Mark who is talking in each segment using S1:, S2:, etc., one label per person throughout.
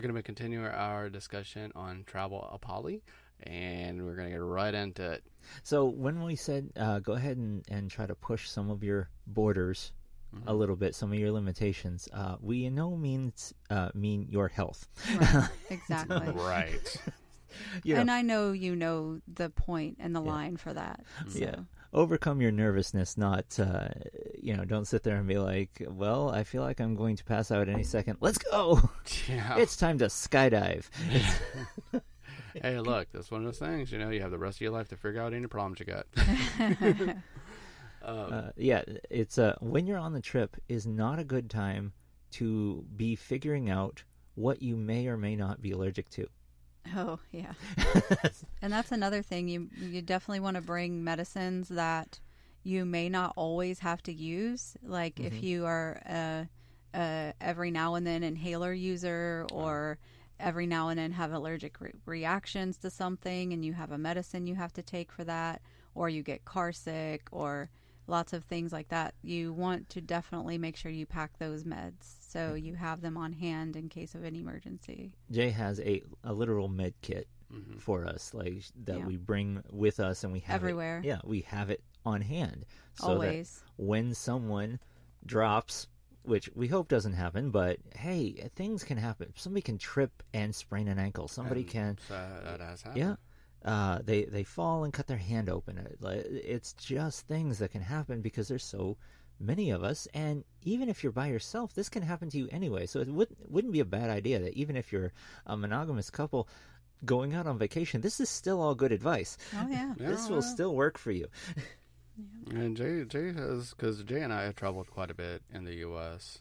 S1: going to continue our discussion on Travelapalli, and we're going to get right into it.
S2: So when we said go ahead and try to push some of your borders a little bit, some of your limitations, we in no means mean your health.
S3: Right. Exactly.
S1: Right.
S3: And I know you know the point and the line for that. So.
S2: Yeah. Overcome your nervousness, not, don't sit there and be like, well, I feel like I'm going to pass out any second. Let's go.
S1: Yeah.
S2: It's time to skydive.
S1: Hey, look, that's one of those things, you have the rest of your life to figure out any problems you got.
S2: It's when you're on the trip is not a good time to be figuring out what you may or may not be allergic to.
S3: Oh, yeah. And that's another thing. You definitely want to bring medicines that you may not always have to use. Like if you are every now and then inhaler user, or every now and then have allergic reactions to something and you have a medicine you have to take for that, or you get car sick, or lots of things like that. You want to definitely make sure you pack those meds so you have them on hand in case of an emergency.
S2: Jay has a literal med kit for us, like that we bring with us, and we have
S3: everywhere.
S2: We have it on hand. So
S3: always.
S2: That when someone drops, which we hope doesn't happen, but hey, things can happen. Somebody can trip and sprain an ankle. Somebody can.
S1: That has happened.
S2: Yeah. They fall and cut their hand open. It's just things that can happen because there's so many of us, and even if you're by yourself, this can happen to you anyway. So it wouldn't be a bad idea that even if you're a monogamous couple going out on vacation, this is still all good advice.
S3: Oh yeah,
S2: this will still work for you.
S1: And Jay has, because Jay and I have traveled quite a bit in the U.S.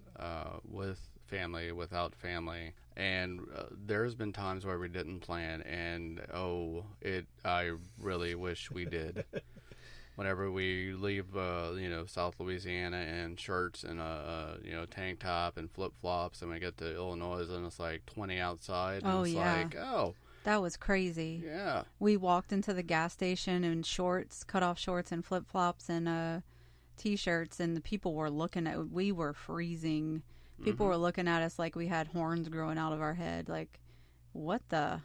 S1: With family, without family, and there's been times where we didn't plan, and I really wish we did. Whenever we leave, South Louisiana in shirts and a tank top and flip flops, and we get to Illinois and it's like 20 outside, and
S3: that was crazy.
S1: Yeah,
S3: we walked into the gas station in shorts, cut off shorts and flip flops and t-shirts, and the people were we were freezing. People were looking at us like we had horns growing out of our head, like what the,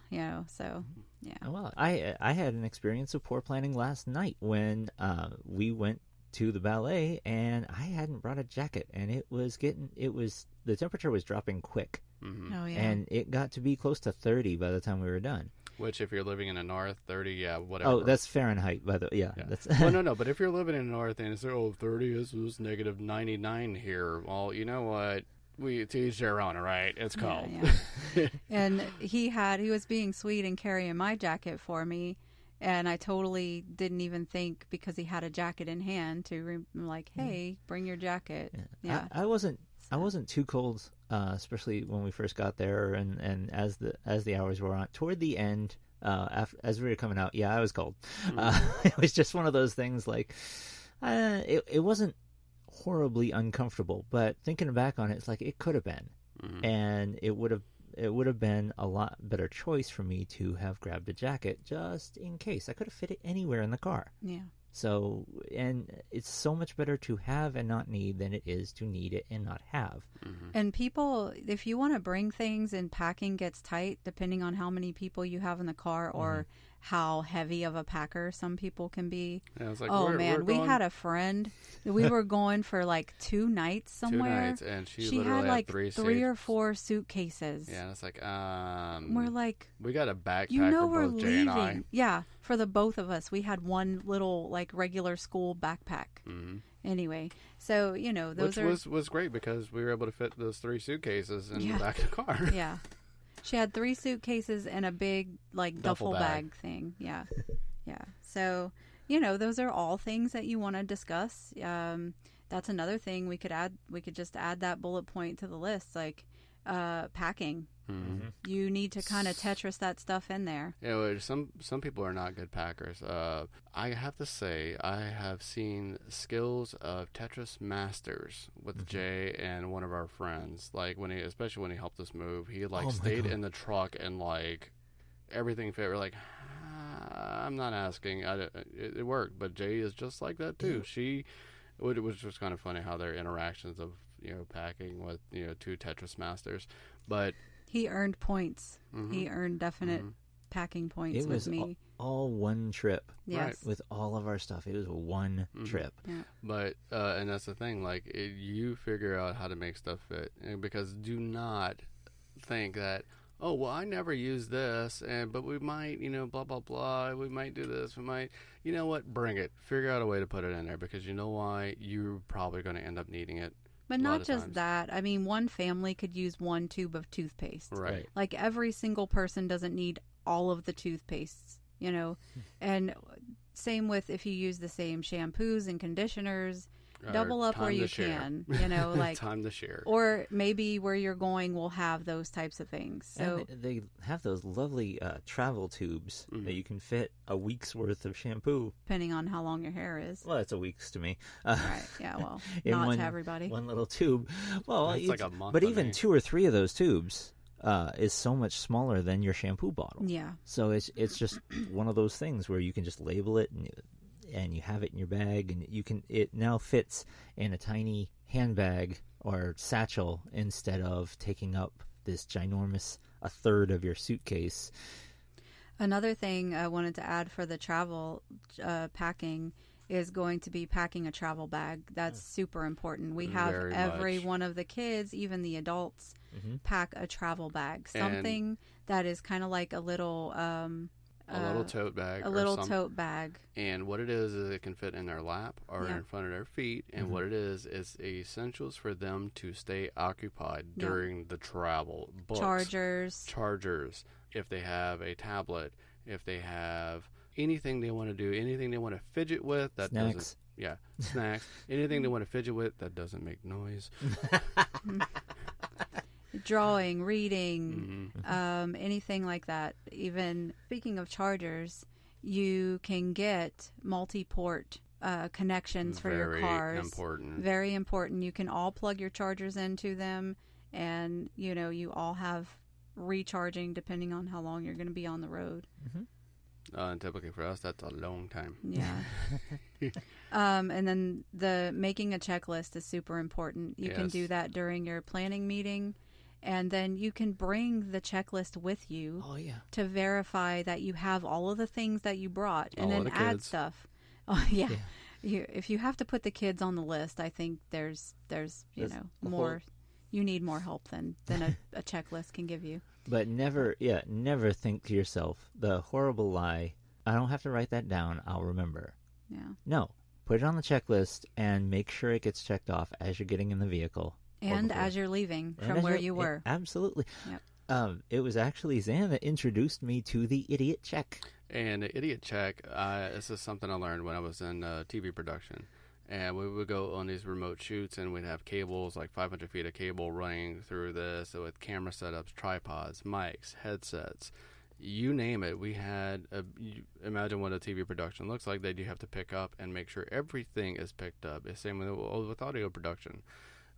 S3: so. Yeah.
S2: Well, I had an experience of poor planning last night when we went to the ballet, and I hadn't brought a jacket, and the temperature was dropping quick.
S1: Mm-hmm.
S3: Oh yeah.
S2: And it got to be close to 30 by the time we were done.
S1: Which, if you're living in the north, 30, whatever.
S2: Oh, that's Fahrenheit, by the way. Yeah. That's
S1: well, no. But if you're living in the north and it's 30, this was negative 99 here. Well, you know what? To each their own, right? It's cold.
S3: Yeah. And he was being sweet and carrying my jacket for me, and I totally didn't even think, because he had a jacket in hand, hey, bring your jacket. Yeah.
S2: I wasn't too cold, especially when we first got there, and as the hours were on toward the end, as we were coming out, I was cold. It was just one of those things, like it wasn't horribly uncomfortable, but thinking back on it, it's like it could have been, and it would have been a lot better choice for me to have grabbed a jacket just in case. I could have fit it anywhere in the car.
S3: Yeah.
S2: So, and it's so much better to have and not need than it is to need it and not have.
S3: And people, if you want to bring things and packing gets tight, depending on how many people you have in the car, or how heavy of a packer some people can be.
S1: Yeah, it's like,
S3: we had a friend. We were going for like 2 nights somewhere.
S1: 2 nights, and she
S3: had
S1: literally
S3: like
S1: had
S3: 3 or 4 suitcases.
S1: Yeah, and it's like,
S3: we're like,
S1: we got a backpack
S3: we're
S1: for both Jay and I.
S3: leaving. Yeah, for the both of us. We had one little like regular school backpack. Anyway, so those
S1: was great because we were able to fit those 3 suitcases in the back of the car.
S3: Yeah. She had 3 suitcases and a big like duffel bag thing. Yeah. Yeah. So, those are all things that you want to discuss. That's another thing we could add. We could just add that bullet point to the list, like packing. You need to kind of Tetris that stuff in there.
S1: Yeah, some people are not good packers. I have to say, I have seen skills of Tetris masters with Jay and one of our friends. Like especially when he helped us move, he stayed in the truck and like everything fit. We're like, I'm not asking. It worked, but Jay is just like that too. It was just kind of funny how their interactions of packing with 2 Tetris masters, but.
S3: He earned points.
S1: Mhm.
S3: He earned definite
S1: Mhm.
S3: packing points
S2: It
S3: with
S2: was
S3: me.
S2: all one trip.
S3: Yes.
S2: With all of our stuff. It was one trip.
S3: Yeah.
S1: But and that's the thing, like you figure out how to make stuff fit, because do not think that, oh well, I never use this, but we might, blah blah blah, we might do this, we might, you know what, bring it, figure out a way to put it in there, because you know why, you're probably going to end up needing it.
S3: But
S1: a lot
S3: not
S1: of
S3: just
S1: times.
S3: that. I mean, one family could use one tube of toothpaste.
S1: Right.
S3: Like every single person doesn't need all of the toothpastes, and same with if you use the same shampoos and conditioners, double up where
S1: time to
S3: you
S1: share.
S3: can, like,
S1: Time to share.
S3: or maybe where you're going will have those types of things. So
S2: And they have those lovely travel tubes
S1: Mhm.
S2: that you can fit a week's worth of shampoo.
S3: depending on how long your hair is.
S2: Well, that's a week's to me.
S3: Right. Yeah, well,
S2: In
S3: not
S2: one-
S3: to everybody.
S2: One little tube. Well,
S1: That's like a month
S2: but
S1: to
S2: even
S1: me.
S2: 2 or 3 of those tubes is so much smaller than your shampoo bottle.
S3: Yeah.
S2: So it's just one of those things where you can just label it and you have it in your bag, and it now fits in a tiny handbag or satchel instead of taking up this ginormous a third of your suitcase.
S3: Another thing I wanted to add for the travel packing is going to be packing a travel bag. That's super important. We have
S1: Very
S3: every
S1: much.
S3: one of the kids, even the adults,
S2: Mhm.
S3: pack a travel bag. Something that is kind of like a little
S1: tote bag.
S3: a
S1: or
S3: little
S1: some-
S3: tote bag.
S1: And what it is it can fit in their lap or
S3: Yeah.
S1: in front of their feet. And
S2: Mhm.
S1: what it is essentials for them to stay occupied
S3: Yeah.
S1: during the travel. Books,
S3: Chargers.
S1: if they have a tablet, if they have anything they want to do, anything they want to fidget with that doesn't,
S2: Snacks.
S1: yeah, snacks, anything they want to fidget with that doesn't make noise.
S3: Drawing, reading,
S1: Mhm.
S3: anything like that. Even speaking of chargers, you can get multi-port connections for your
S1: Very
S3: cars.
S1: important.
S3: Very important. You can all plug your chargers into them, and you all have recharging depending on how long you're going to be on the road.
S1: And typically for us, that's a long time.
S3: Yeah. And then the making a checklist is super important. You can
S1: Yes.
S3: do that during your planning meeting, and then you can bring the checklist with you
S2: Oh yeah.
S3: to verify that you have all of the things that you brought, and
S1: All of
S3: then
S1: the
S3: add
S1: kids.
S3: stuff. Oh yeah.
S2: Yeah.
S3: If you have to put the kids on the list, I think there's
S2: There's a
S3: more. You need more help than a checklist can give you.
S2: But never think to yourself the horrible lie, I don't have to write that down, I'll remember.
S3: Yeah.
S2: No. Put it on the checklist and make sure it gets checked off as you're getting in the vehicle. or
S3: And
S2: before.
S3: as you're leaving
S2: And
S3: from
S2: as
S3: where
S2: you're-
S3: you were.
S2: Absolutely.
S3: Yep.
S2: It was actually Zan that introduced me to the idiot check.
S1: And the idiot check, this is something I learned when I was in TV production. And we would go on these remote shoots, and we'd have cables, like 500 feet of cable running through this with camera setups, tripods, mics, headsets, you name it. We had, imagine what a TV production looks like that you have to pick up and make sure everything is picked up. The same with audio production.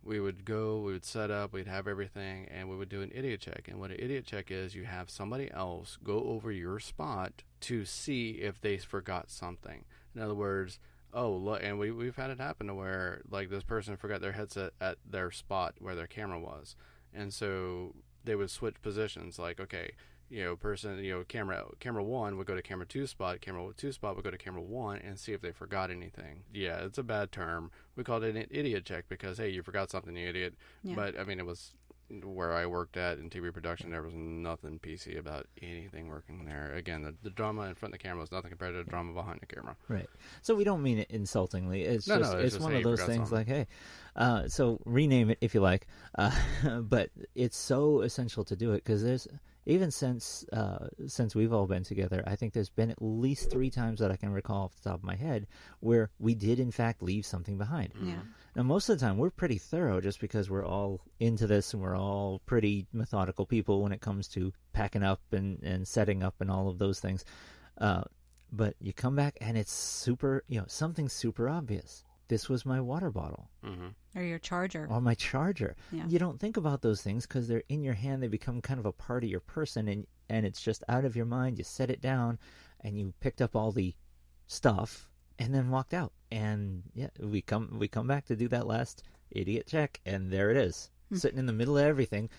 S1: We would go, we would set up, we'd have everything, and we would do an idiot check. And what an idiot check is, you have somebody else go over your spot to see if they forgot something. In other words, oh, look, and we've had it happen to where, like, this person forgot their headset at their spot where their camera was. And so they would switch positions, like, okay, camera 1 would go to camera 2 spot, camera 2 spot would go to camera 1 and see if they forgot anything. Yeah, it's a bad term. We called it an idiot check because, hey, you forgot something, you idiot.
S3: Yeah.
S1: But, I mean, it was where I worked at in TV production, there was nothing PC about anything working there. Again, the drama in front of the camera was nothing compared to the drama behind the camera.
S2: Right. So we don't mean it insultingly. It's
S1: No,
S2: just
S1: no,
S2: it's
S1: just,
S2: one
S1: hey,
S2: of
S1: you
S2: those
S1: forgot
S2: things
S1: something.
S2: like, hey, so rename it if you like. But it's so essential to do it because there's even since we've all been together, I think there's been at least 3 times that I can recall off the top of my head where we did in fact leave something behind.
S3: Yeah.
S2: Now, most of the time, we're pretty thorough just because we're all into this and we're all pretty methodical people when it comes to packing up and setting up and all of those things. But you come back and it's super, something super obvious. This was my water bottle
S3: Or your charger.
S2: or my charger.
S3: Yeah.
S2: You don't think about those things because they're in your hand. They become kind of a part of your person and it's just out of your mind. You set it down and you picked up all the stuff and then walked out. And yeah, we come back to do that last idiot check, and there it is. sitting in the middle of everything,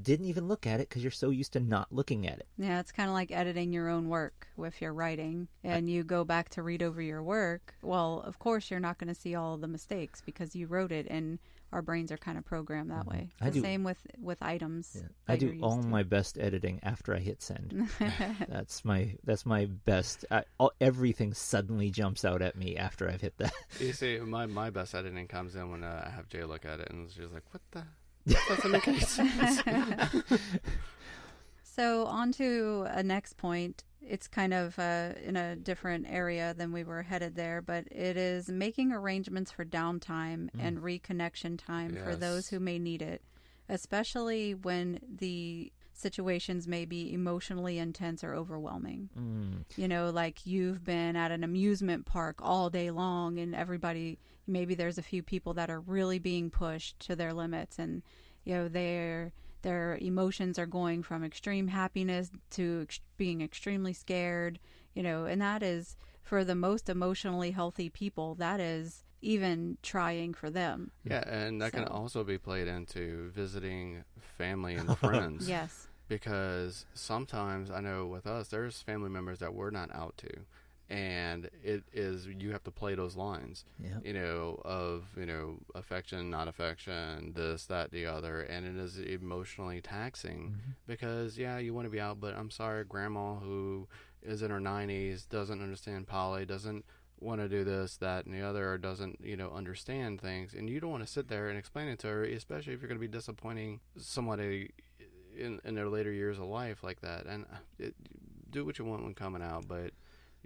S2: didn't even look at it because you're so used to not looking at it.
S3: Yeah, it's kind of like editing your own work if you're writing and you go back to read over your work. Well, of course, you're not going to see all of the mistakes because you wrote it, and our brains are kind of programmed that way. Same with items.
S2: Yeah. I do all my best editing after I hit send. That's my best. Everything suddenly jumps out at me after I've hit that.
S1: You see, my best editing comes in when I have Jay look at it, and she's like, "What the? That doesn't make any sense."
S3: So on to a next point. It's kind of in a different area than we were headed there, but it is making arrangements for downtime and reconnection time for those who may need it, especially when the situations may be emotionally intense or overwhelming. You know, like you've been at an amusement park all day long and maybe there's a few people that are really being pushed to their limits, and, you know, their emotions are going from extreme happiness to being extremely scared, you know, and that is, for the most emotionally healthy people, that is even trying for them.
S1: Yeah, and that can also be played into visiting family and friends.
S3: Yes.
S1: Because sometimes, I know with us, there's family members that we're not out to. And you have to play those lines, you know, of, you know, affection, not affection, this, that, the other. And it is emotionally taxing because, you want to be out, but I'm sorry, grandma who is in her 90s doesn't understand poly, doesn't want to do this, that, and the other, or doesn't, you know, understand things. And you don't want to sit there and explain it to her, especially if you're going to be disappointing somebody in their later years of life like that. And do what you want when coming out, but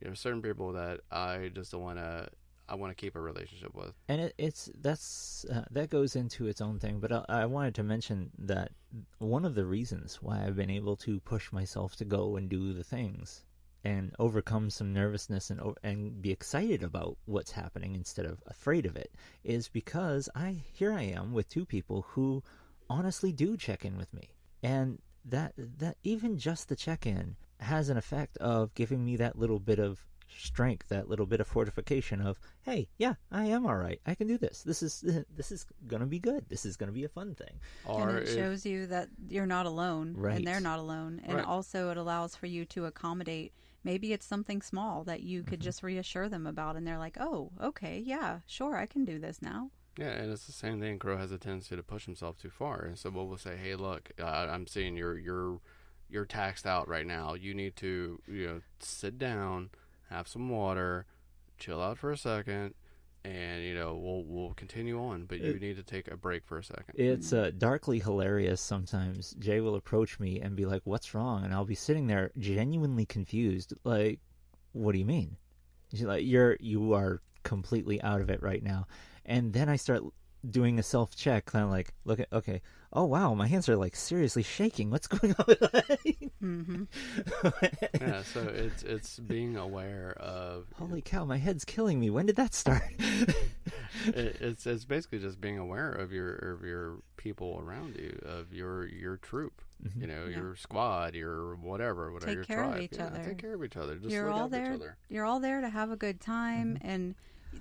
S1: you know, certain people that I just don't want to. I want to keep a relationship with,
S2: and that goes into its own thing. But I wanted to mention that one of the reasons why I've been able to push myself to go and do the things and overcome some nervousness and be excited about what's happening instead of afraid of it is because here I am with two people who honestly do check in with me, and that even just the check-in has an effect of giving me that little bit of strength, that little bit of fortification of, hey, yeah, I am all right. I can do this. This is gonna be good. This is gonna be a fun thing.
S3: And it shows you that you're not alone, and they're not alone. And also it allows for you to accommodate. Maybe it's something small that you could just reassure them about, and they're like, oh, okay, yeah, sure, I can do this now.
S1: Yeah, and it's the same thing. Crow has a tendency to push himself too far, and so we'll say, hey, look, I'm seeing you're taxed out right now. You need to, you know, sit down, have some water, chill out for a second, and, you know, we'll continue on. But you need to take a break for a second.
S2: It's darkly hilarious sometimes. Jay will approach me and be like, what's wrong? And I'll be sitting there genuinely confused. Like, what do you mean? She's like, you are completely out of it right now. And then I start doing a self-check, kind of like, okay, oh wow, my hands are like seriously shaking. What's going on?
S1: Yeah, so it's being aware of.
S2: Holy cow, my head's killing me. When did that start?
S1: It's basically just being aware of your people around you, of your troop. You know, your squad, your whatever your tribe. Take care of each other. Just
S3: you're all there. You're all there to have a good time, and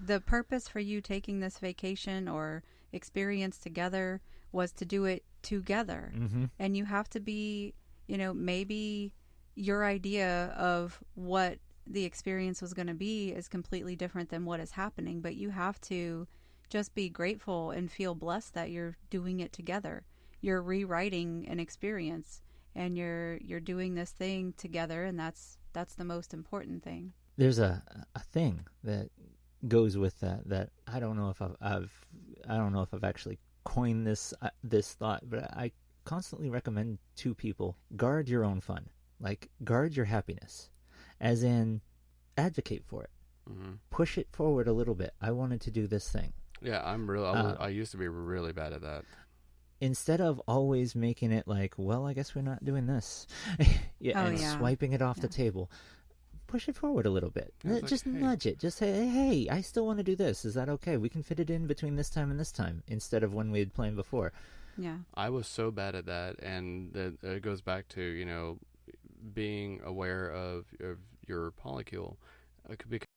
S3: the purpose for you taking this vacation or experience together was to do it together. And you have to be, you know, maybe your idea of what the experience was going to be is completely different than what is happening, but you have to just be grateful and feel blessed that you're doing it together. You're rewriting an experience, and you're doing this thing together, and that's the most important thing.
S2: There's a thing that goes with that I don't know if I've actually coined this thought, but I constantly recommend to people: guard your own fun, like guard your happiness, as in advocate for it, push it forward a little bit. I wanted to do this thing.
S1: Yeah, I used to be really bad at that.
S2: Instead of always making it like, well, I guess we're not doing this, swiping it off the table. Push it forward a little bit. Just nudge it. Just say, hey, I still want to do this. Is that okay? We can fit it in between this time and this time instead of when we had planned before.
S3: Yeah.
S1: I was so bad at that, and it goes back to, you know, being aware of your polycule. Because